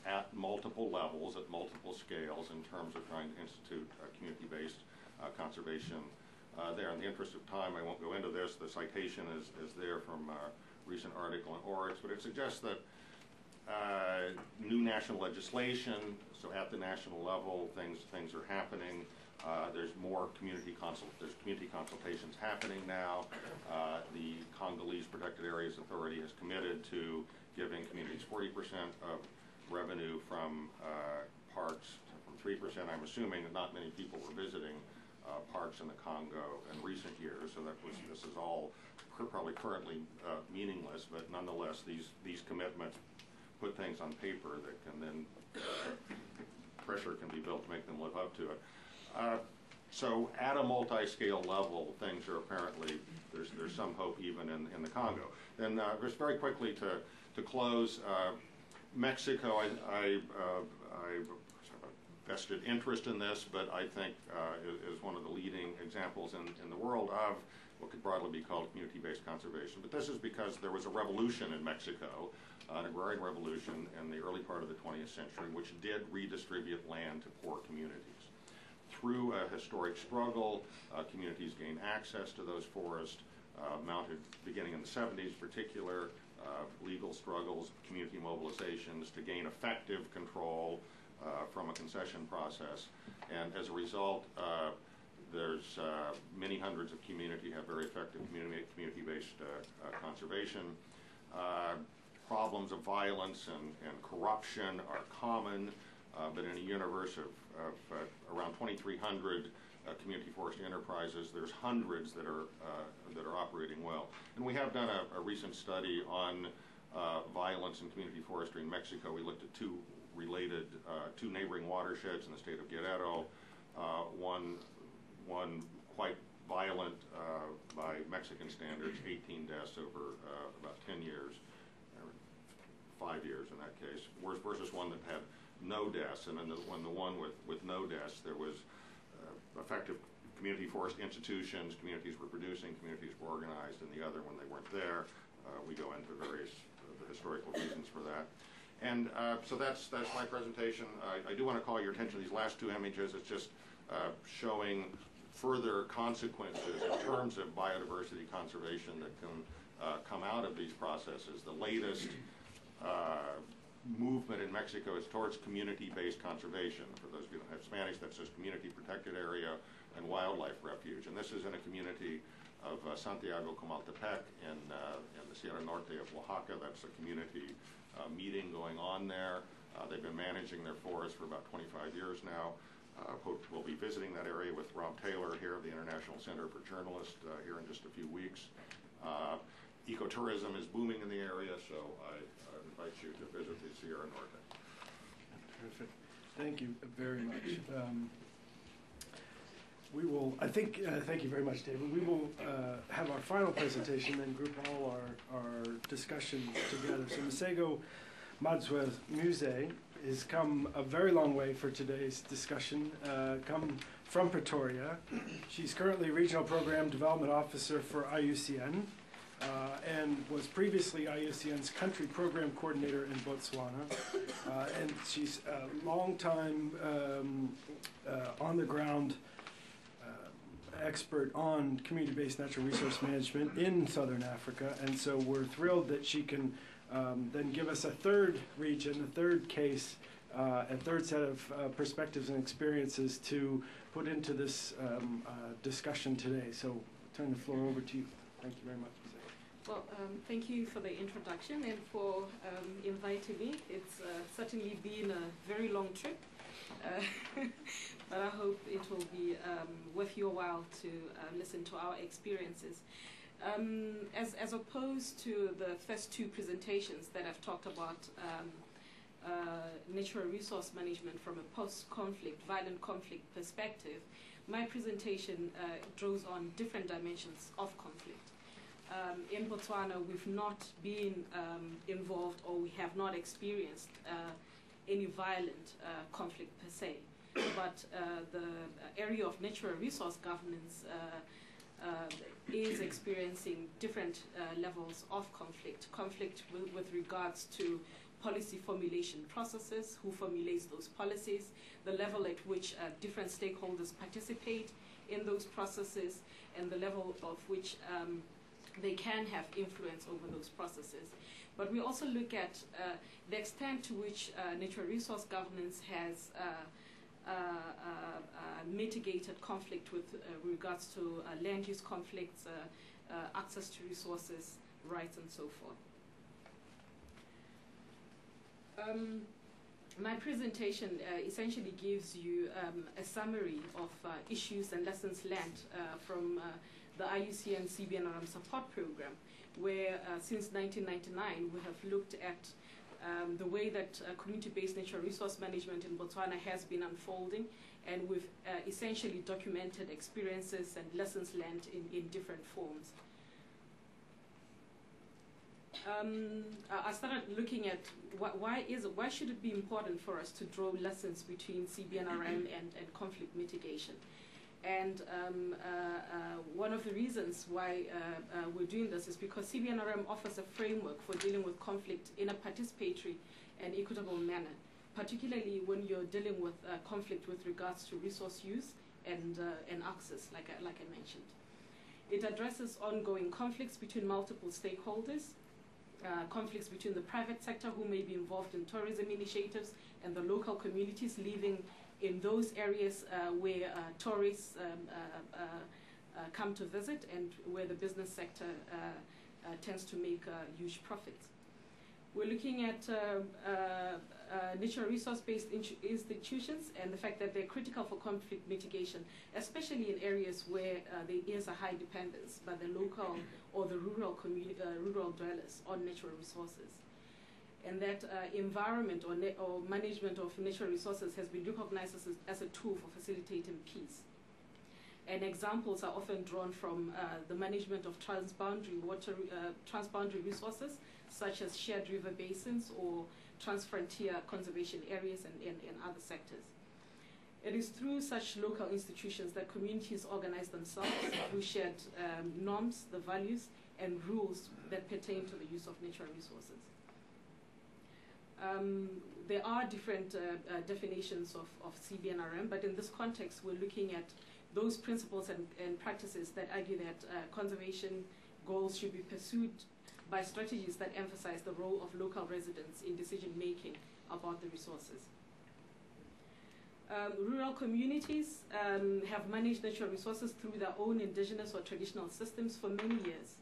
at multiple levels, at multiple scales, in terms of trying to institute community-based conservation there. In the interest of time, I won't go into this. The citation is there from a recent article in Oryx, but it suggests that new national legislation, so at the national level, things are happening. There's more community consultations happening now. The Congolese Protected Areas Authority has committed to giving communities 40% of revenue from parks, from 3%. I'm assuming that not many people were visiting parks in the Congo in recent years, so this is all probably currently meaningless, but nonetheless, these commitments put things on paper that can then pressure can be built to make them live up to it. So at a multi-scale level, things are apparently, there's some hope even in the Congo. Then just very quickly to close, Mexico, I vested interest in this, but I think is one of the leading examples in the world of what could broadly be called community-based conservation. But this is because there was a revolution in Mexico, an agrarian revolution in the early part of the 20th century, which did redistribute land to poor communities. Through a historic struggle, communities gained access to those forests, mounted beginning in the 70s particular, legal struggles, community mobilizations to gain effective control from a concession process. And as a result, there's many hundreds of community have very effective community-based conservation. Problems of violence and corruption are common, but in a universe of around 2,300 community forestry enterprises, there's hundreds that are operating well. And we have done a recent study on violence in community forestry in Mexico. We looked at two neighboring watersheds in the state of Guerrero. One quite violent by Mexican standards, 18 deaths over about 10 years, or 5 years in that case, versus one that had no deaths. And then the one with no deaths, there was effective community forest institutions, communities were producing, communities were organized, and the other, when they weren't there, we go into various the historical reasons for that. And so that's my presentation. I do want to call your attention to these last two images. It's just showing further consequences in terms of biodiversity conservation that can come out of these processes. The latest movement in Mexico is towards community-based conservation. For those of you who don't have Spanish, that says community protected area and wildlife refuge. And this is in a community of Santiago Comaltepec in the Sierra Norte of Oaxaca. That's a community meeting going on there. They've been managing their forest for about 25 years now. We'll be visiting that area with Rob Taylor here of the International Center for Journalists here in just a few weeks. Ecotourism is booming in the area, so I invite you to visit the Sierra Norte. Terrific. Thank you very much. We will, thank you very much, David. We will have our final presentation, then group all our discussion together. So Masego Madzwamuse has come a very long way for today's discussion, come from Pretoria. She's currently Regional Program Development Officer for IUCN, and was previously IUCN's Country Program Coordinator in Botswana. And she's a long-time on-the-ground expert on community-based natural resource management in Southern Africa, and so we're thrilled that she can then give us a third region, a third case, a third set of perspectives and experiences to put into this discussion today. So I'll turn the floor over to you. Thank you very much. Well, thank you for the introduction and for inviting me. It's certainly been a very long trip, but I hope it will be worth your while to listen to our experiences. As opposed to the first two presentations that have talked about natural resource management from a post-conflict, violent conflict perspective, my presentation draws on different dimensions of conflict. In Botswana, we've not been involved, or we have not experienced any violent conflict per se, but the area of natural resource governance is experiencing different levels of conflict. Conflict with regards to policy formulation processes, who formulates those policies, the level at which different stakeholders participate in those processes, and the level of which they can have influence over those processes. But we also look at the extent to which natural resource governance has mitigated conflict with regards to land use conflicts, access to resources, rights, and so forth. My presentation essentially gives you a summary of issues and lessons learned from the IUCN CBNRM support program, where since 1999 we have looked at the way that community-based natural resource management in Botswana has been unfolding, and we've essentially documented experiences and lessons learned in different forms. I started looking at why should it be important for us to draw lessons between CBNRM and conflict mitigation. And one of the reasons why we're doing this is because CBNRM offers a framework for dealing with conflict in a participatory and equitable manner, particularly when you're dealing with conflict with regards to resource use and access, like I mentioned. It addresses ongoing conflicts between multiple stakeholders, conflicts between the private sector, who may be involved in tourism initiatives, and the local communities living in those areas where tourists come to visit, and where the business sector tends to make huge profits. We're looking at natural resource-based institutions and the fact that they're critical for conflict mitigation, especially in areas where there is a high dependence by the local or the rural rural dwellers on natural resources. And that environment or management of natural resources has been recognized as a tool for facilitating peace. And examples are often drawn from the management of transboundary resources, such as shared river basins or transfrontier conservation areas and other sectors. It is through such local institutions that communities organize themselves through shared norms, the values, and rules that pertain to the use of natural resources. There are different definitions of CBNRM, but in this context, we're looking at those principles and practices that argue that conservation goals should be pursued by strategies that emphasize the role of local residents in decision-making about the resources. Rural communities have managed natural resources through their own indigenous or traditional systems for many years.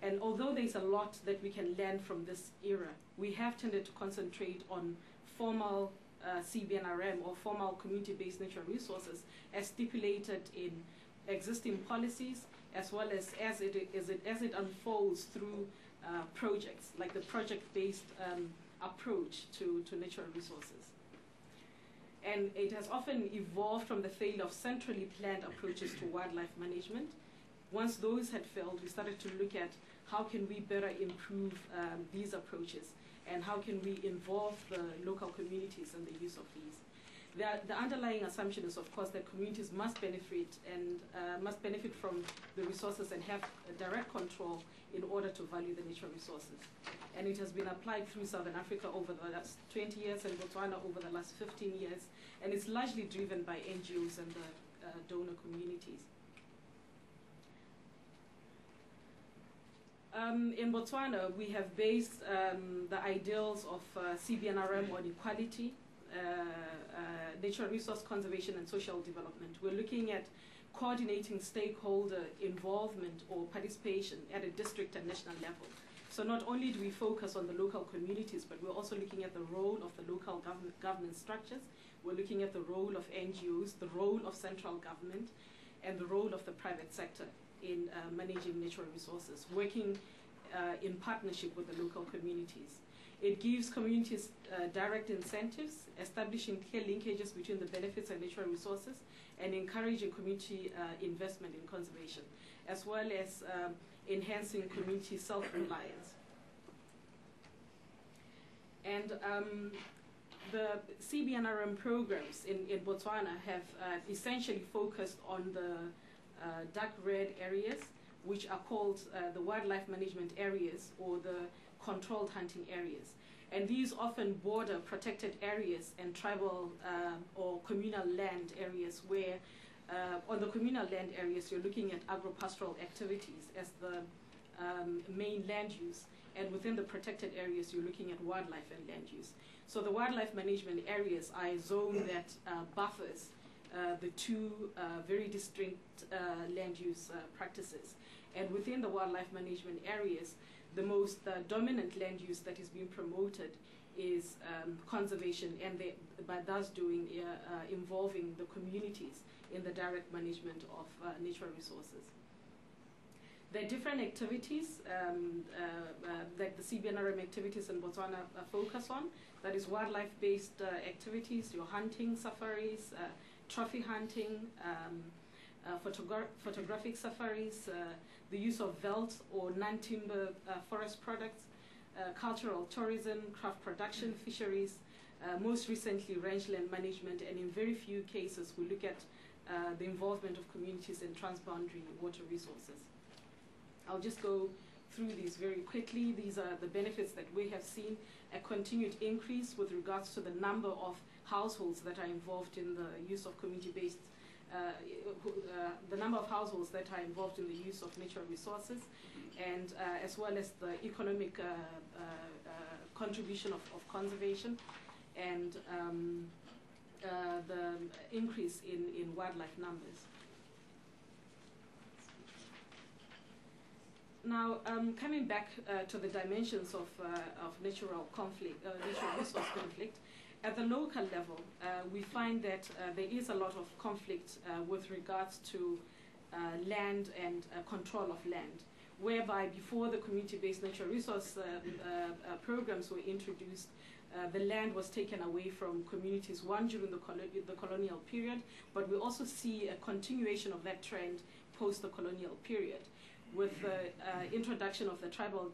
And although there's a lot that we can learn from this era, we have tended to concentrate on formal CBNRM or formal community-based natural resources as stipulated in existing policies, as well as it unfolds through projects, like the project-based approach to natural resources. And it has often evolved from the failure of centrally planned approaches to wildlife management. Once those had failed, we started to look at how can we better improve these approaches, and how can we involve the local communities in the use of these. The underlying assumption is, of course, that communities must benefit from the resources and have a direct control in order to value the natural resources. And it has been applied through Southern Africa over the last 20 years and Botswana over the last 15 years, and it's largely driven by NGOs and the donor communities. In Botswana, we have based the ideals of CBNRM on equality, natural resource conservation, and social development. We're looking at coordinating stakeholder involvement or participation at a district and national level. So not only do we focus on the local communities, but we're also looking at the role of the local governance structures. We're looking at the role of NGOs, the role of central government, and the role of the private sector in managing natural resources, working in partnership with the local communities. It gives communities direct incentives, establishing clear linkages between the benefits and natural resources, and encouraging community investment in conservation, as well as enhancing community self-reliance. And the CBNRM programs in Botswana have essentially focused on the dark red areas, which are called the wildlife management areas or the controlled hunting areas. And these often border protected areas and tribal or communal land areas where, on the communal land areas, you're looking at agro-pastoral activities as the main land use. And within the protected areas, you're looking at wildlife and land use. So the wildlife management areas are a zone that buffers the two very distinct land use practices. And within the wildlife management areas, the most dominant land use that is being promoted is conservation, and by thus doing involving the communities in the direct management of natural resources. There are different activities that the CBNRM activities in Botswana focus on. That is wildlife-based activities, your hunting safaris, trophy hunting, photographic safaris, the use of veldt or non-timber forest products, cultural tourism, craft production, fisheries, most recently rangeland management, and in very few cases we look at the involvement of communities in transboundary water resources. I'll just go through these very quickly. These are the benefits that we have seen: a continued increase with regards to the number of households that are involved in the use of community-based the number of households that are involved in the use of natural resources, and as well as the economic contribution of conservation, and the increase in wildlife numbers. Now, coming back to the dimensions of natural conflict, natural resource conflict, at the local level, we find that there is a lot of conflict with regards to land and control of land, whereby before the community-based natural resource programs were introduced, the land was taken away from communities, one during the colonial period, but we also see a continuation of that trend post the colonial period, with the introduction of the Tribal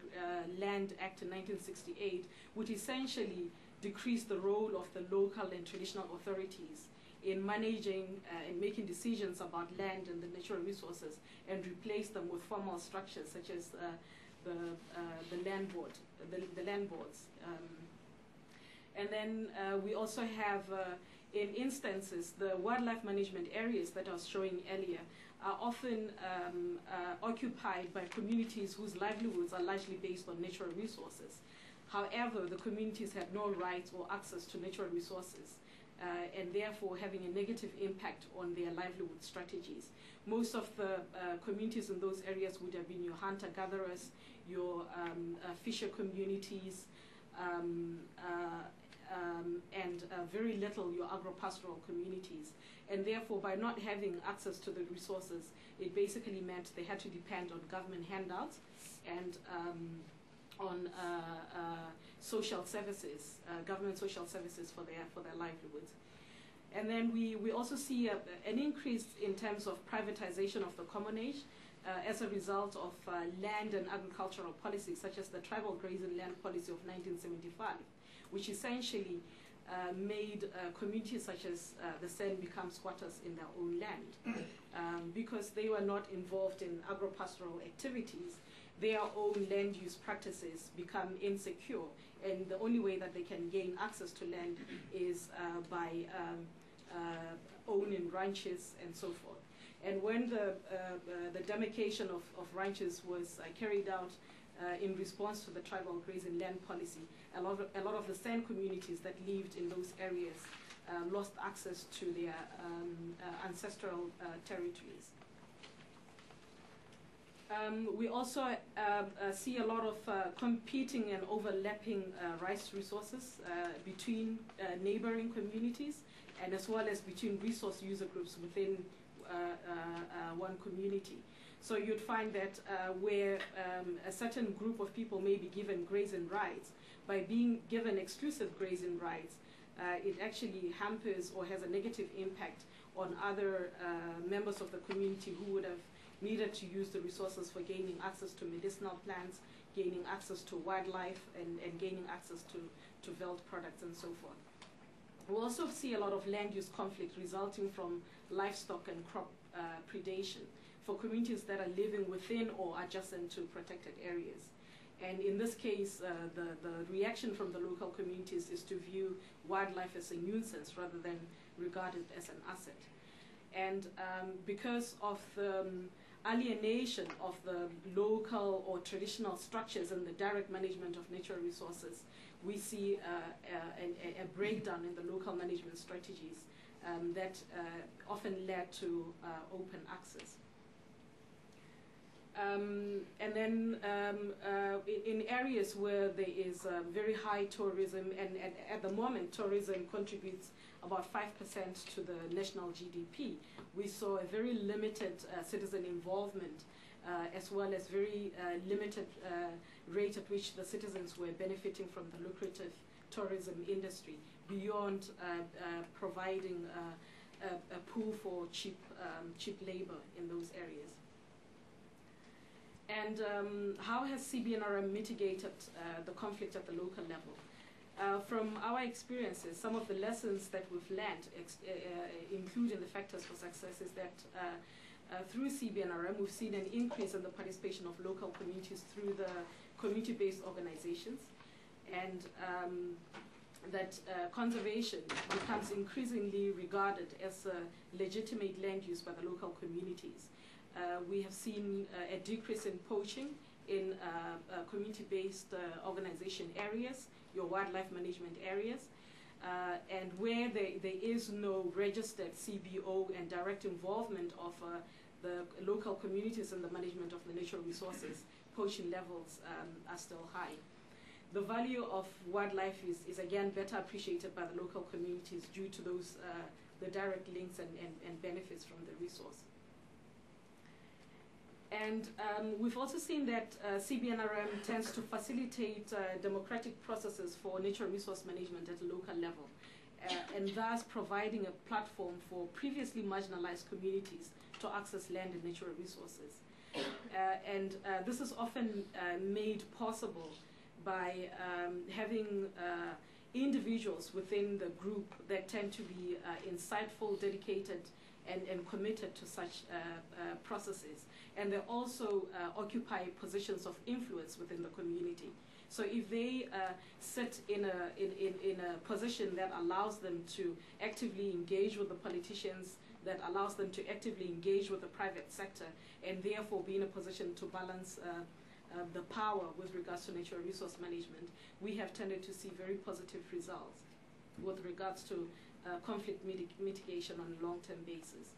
Land Act in 1968, which essentially decreased the role of the local and traditional authorities in managing and making decisions about land and the natural resources, and replaced them with formal structures such as the land board, the land boards. And then we also have, in instances, the wildlife management areas that I was showing earlier are often occupied by communities whose livelihoods are largely based on natural resources. However, the communities have no rights or access to natural resources, and therefore having a negative impact on their livelihood strategies. Most of the communities in those areas would have been your hunter-gatherers, your fisher communities, and very little your agro-pastoral communities. And therefore, by not having access to the resources, it basically meant they had to depend on government handouts and on social services, government social services for their livelihoods. And then we also see an increase in terms of privatization of the common age as a result of land and agricultural policies, such as the Tribal Grazing Land Policy of 1975, which essentially made communities such as the San become squatters in their own land. Because they were not involved in agro-pastoral activities, their own land use practices become insecure, and the only way that they can gain access to land is by owning ranches and so forth. And when the demarcation of ranches was carried out in response to the Tribal Grazing Land Policy, a lot of the San communities that lived in those areas lost access to their ancestral territories. We also see a lot of competing and overlapping rice resources between neighboring communities, and as well as between resource user groups within one community. So you'd find that where a certain group of people may be given grazing rights, by being given exclusive grazing rights, it actually hampers or has a negative impact on other members of the community who would have needed to use the resources for gaining access to medicinal plants, gaining access to wildlife, and gaining access to veld products and so forth. We also see a lot of land use conflict resulting from livestock and crop predation for communities that are living within or adjacent to protected areas. And in this case, the reaction from the local communities is to view wildlife as a nuisance rather than regard it as an asset. And because of the alienation of the local or traditional structures and the direct management of natural resources, we see a breakdown in the local management strategies that often led to open access. And then in areas where there is very high tourism, and at the moment tourism contributes about 5% to the national GDP, we saw a very limited citizen involvement, as well as very limited rate at which the citizens were benefiting from the lucrative tourism industry, beyond providing a pool for cheap labor in those areas. And how has CBNRM mitigated the conflict at the local level? From our experiences, some of the lessons that we've learned, including the factors for success, is that through CBNRM, we've seen an increase in the participation of local communities through the community-based organizations. And that conservation becomes increasingly regarded as a legitimate land use by the local communities. We have seen a decrease in poaching in community-based organization areas, your wildlife management areas, and where there is no registered CBO and direct involvement of the local communities in the management of the natural resources, poaching levels are still high. The value of wildlife is again better appreciated by the local communities due to those the direct links and benefits from the resource. And we've also seen that CBNRM tends to facilitate democratic processes for natural resource management at a local level, and thus providing a platform for previously marginalized communities to access land and natural resources. And this is often made possible by having individuals within the group that tend to be insightful, dedicated, and committed to such processes. And they also occupy positions of influence within the community. So if they sit in a position that allows them to actively engage with the politicians, that allows them to actively engage with the private sector, and therefore be in a position to balance the power with regards to natural resource management, we have tended to see very positive results with regards to conflict mitigation on a long-term basis.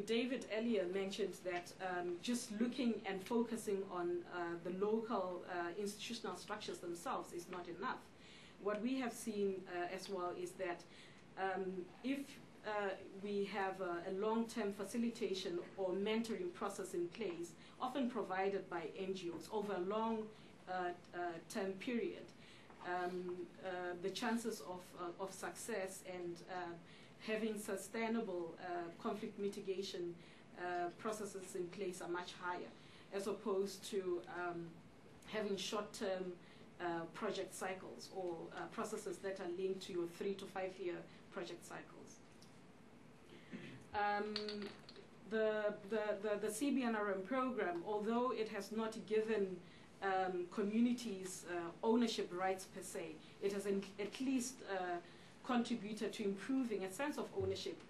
David earlier mentioned that just looking and focusing on the local institutional structures themselves is not enough. What we have seen as well is that if we have a long-term facilitation or mentoring process in place, often provided by NGOs over a long-term period, the chances of success and having sustainable conflict mitigation processes in place are much higher, as opposed to having short-term project cycles or processes that are linked to your 3 to 5 year project cycles. The CBNRM program, although it has not given communities ownership rights per se, it has at least contributed to improving a sense of ownership